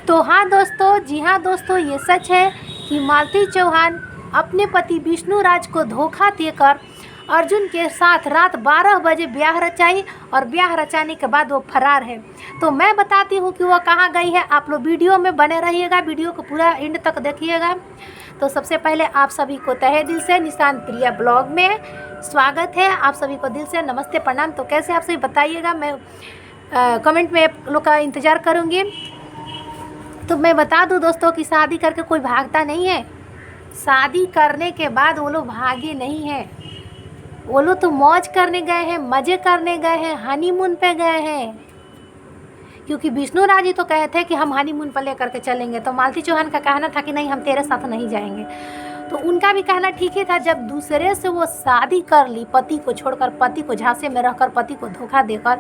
तो हाँ दोस्तों, जी हाँ दोस्तों, ये सच है कि मालती चौहान अपने पति विष्णु राज को धोखा देकर अर्जुन के साथ रात 12 बजे ब्याह रचाई और ब्याह रचाने के बाद वो फरार है। तो मैं बताती हूँ कि वो कहाँ गई है। आप लोग वीडियो में बने रहिएगा, वीडियो को पूरा एंड तक देखिएगा। तो सबसे पहले आप सभी को तहे दिल से निशांत प्रिया ब्लॉग में स्वागत है। आप सभी को दिल से नमस्ते प्रणाम। तो कैसे आप सभी बताइएगा, मैं कमेंट में आप लोग का इंतज़ार करूँगी। तो मैं बता दूं दोस्तों कि शादी करके कोई भागता नहीं है। शादी करने के बाद वो लोग भागे नहीं हैं, वो लोग तो मौज करने गए हैं, मज़े करने गए हैं, हनीमून पे गए हैं। क्योंकि विष्णु राज जी तो कहे थे कि हम हनीमून पर लेकर के चलेंगे, तो मालती चौहान का कहना था कि नहीं, हम तेरे साथ नहीं जाएंगे। तो उनका भी कहना ठीक ही था। जब दूसरे से वो शादी कर ली, पति को छोड़कर, पति को झांसे में रहकर, पति को धोखा देकर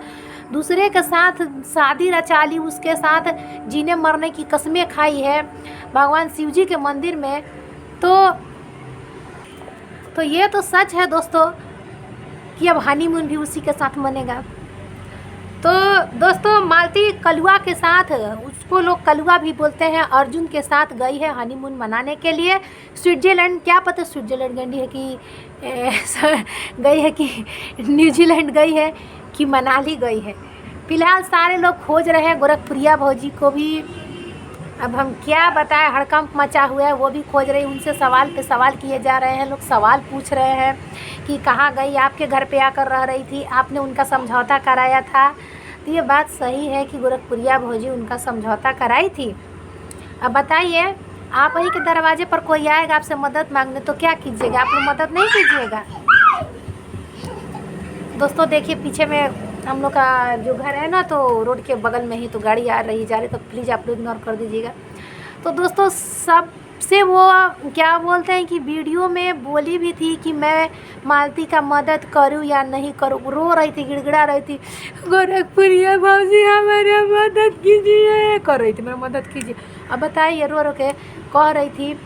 दूसरे के साथ शादी रचा ली, उसके साथ जीने मरने की कस्में खाई है भगवान शिव जी के मंदिर में, तो ये तो सच है दोस्तों कि अब हनीमून भी उसी के साथ मनेगा। तो दोस्तों, मालती कलुआ के साथ, उसको लोग कलुआ भी बोलते हैं, अर्जुन के साथ गई है हनीमून मनाने के लिए स्विट्ज़रलैंड। क्या पता स्विट्ज़रलैंड गई है कि गई है कि न्यूजीलैंड गई है कि मनाली गई है। फिलहाल सारे लोग खोज रहे हैं गोरखपुरिया भौजी को भी। अब हम क्या बताएं, हड़कंप मचा हुआ है, वो भी खोज रही। उनसे सवाल पे सवाल किए जा रहे हैं, लोग सवाल पूछ रहे हैं कि कहाँ गई, आपके घर पे आकर रह रही थी, आपने उनका समझौता कराया था। तो ये बात सही है कि गोरखपुरिया भौजी उनका समझौता कराई थी। अब बताइए, आप ही के दरवाजे पर कोई आएगा आपसे मदद मांगने, तो क्या कीजिएगा? आप लोग मदद नहीं कीजिएगा। दोस्तों देखिए, पीछे में हम लोग का जो घर है ना, तो रोड के बगल में ही तो गाड़ी आ रही जा रही, तो प्लीज़ आप लोग इग्नोर कर दीजिएगा। तो दोस्तों, सबसे वो क्या बोलते हैं कि वीडियो में बोली भी थी कि मैं मालती का मदद करूं या नहीं करूं। रो रही थी, गिड़गिड़ा रही थी, गोरखपुरिया भौजी हमारा मदद कीजिए, कर रही थी, मेरा मदद कीजिए। अब बताइए, रो रो के कह रही थी।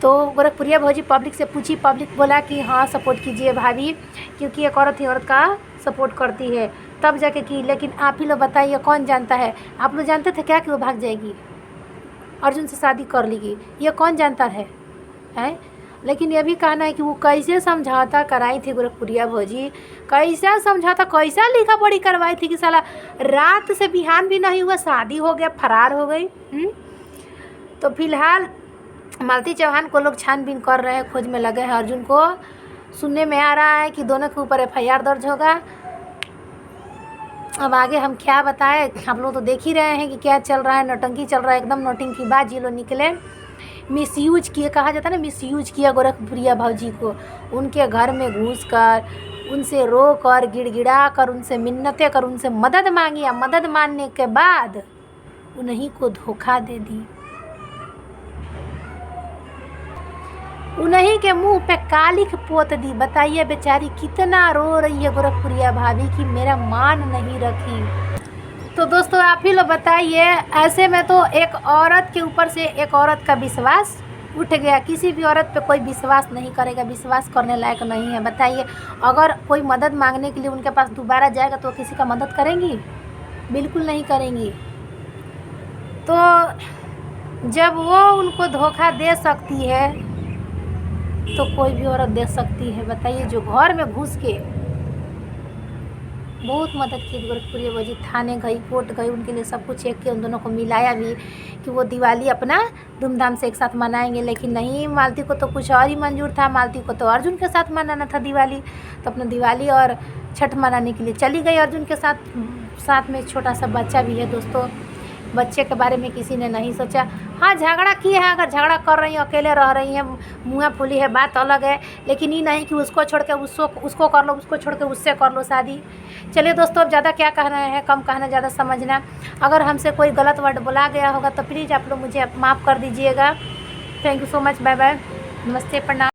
तो गोरखपुरिया भौजी पब्लिक से पूछी, पब्लिक बोला कि हाँ सपोर्ट कीजिए भाभी, क्योंकि एक औरत ही औरत का सपोर्ट करती है, तब जाके की। लेकिन आप ही लोग बताइए, कौन जानता है? आप लोग जानते थे क्या कि वो भाग जाएगी, अर्जुन से शादी कर लेगी? ये कौन जानता है? लेकिन ये भी कहना है कि वो कैसे समझौता कराई थी गोरखपुरिया भौजी, कैसा समझौता, कैसा लिखा पढ़ी करवाई थी कि साला रात से बिहान भी नहीं हुआ, शादी हो गया, फरार हो गई। तो फिलहाल मालती चौहान को लोग छानबीन कर रहे हैं, खोज में लगे हैं अर्जुन को। सुनने में आ रहा है कि दोनों के ऊपर FIR दर्ज होगा। अब आगे हम क्या बताएं, आप लोग तो देख ही रहे हैं कि क्या चल रहा है, नौटंकी चल रहा है, एकदम नौटंकीबाज ये लोग निकले। मिसयूज किए, कहा जाता है ना, मिसयूज किया गोरखपुरिया भौजी को। उनके घर में घुस कर, उनसे रो कर, गिड़गिड़ा कर, उनसे मिन्नतें कर, उनसे मदद मांगी, या मदद मांगने के बाद उन्हीं को धोखा दे दी। उन्हीं के मुंह पे कालिख पोत दी। बताइए बेचारी कितना रो रही है गोरखपुरिया भाभी कि मेरा मान नहीं रखी। तो दोस्तों, आप ही लोग बताइए, ऐसे में तो एक औरत के ऊपर से एक औरत का विश्वास उठ गया। किसी भी औरत पे कोई विश्वास नहीं करेगा, विश्वास करने लायक नहीं है। बताइए, अगर कोई मदद मांगने के लिए उनके पास दोबारा जाएगा तो किसी का मदद करेंगी? बिल्कुल नहीं करेंगी। तो जब वो उनको धोखा दे सकती है तो कोई भी औरत दे सकती है। बताइए, जो घर में घुस के बहुत मदद की गोरखपुरिया भौजी, थाने गई, कोर्ट गई, उनके लिए सब कुछ चेक किया, उन दोनों को मिलाया भी कि वो दिवाली अपना धूमधाम से एक साथ मनाएंगे। लेकिन नहीं, मालती को तो कुछ और ही मंजूर था। मालती को तो अर्जुन के साथ मनाना था दिवाली, तो अपना दिवाली और छठ मनाने के लिए चली गई अर्जुन के साथ। साथ में छोटा सा बच्चा भी है दोस्तों, बच्चे के बारे में किसी ने नहीं सोचा। हाँ, झगड़ा की है, अगर झगड़ा कर रही हैं, अकेले रह रही हैं, मुँह फूली है, बात अलग है। लेकिन ये नहीं कि उसको छोड़ के उसको कर लो, उसको छोड़ के उससे कर लो शादी। चलिए दोस्तों, अब ज़्यादा क्या कहना है, कम कहना, ज़्यादा समझना। अगर हमसे कोई गलत वर्ड बोला गया होगा तो प्लीज़ आप लोग मुझे माफ़ कर दीजिएगा। Thank you so much, bye bye, नमस्ते, प्रणाम।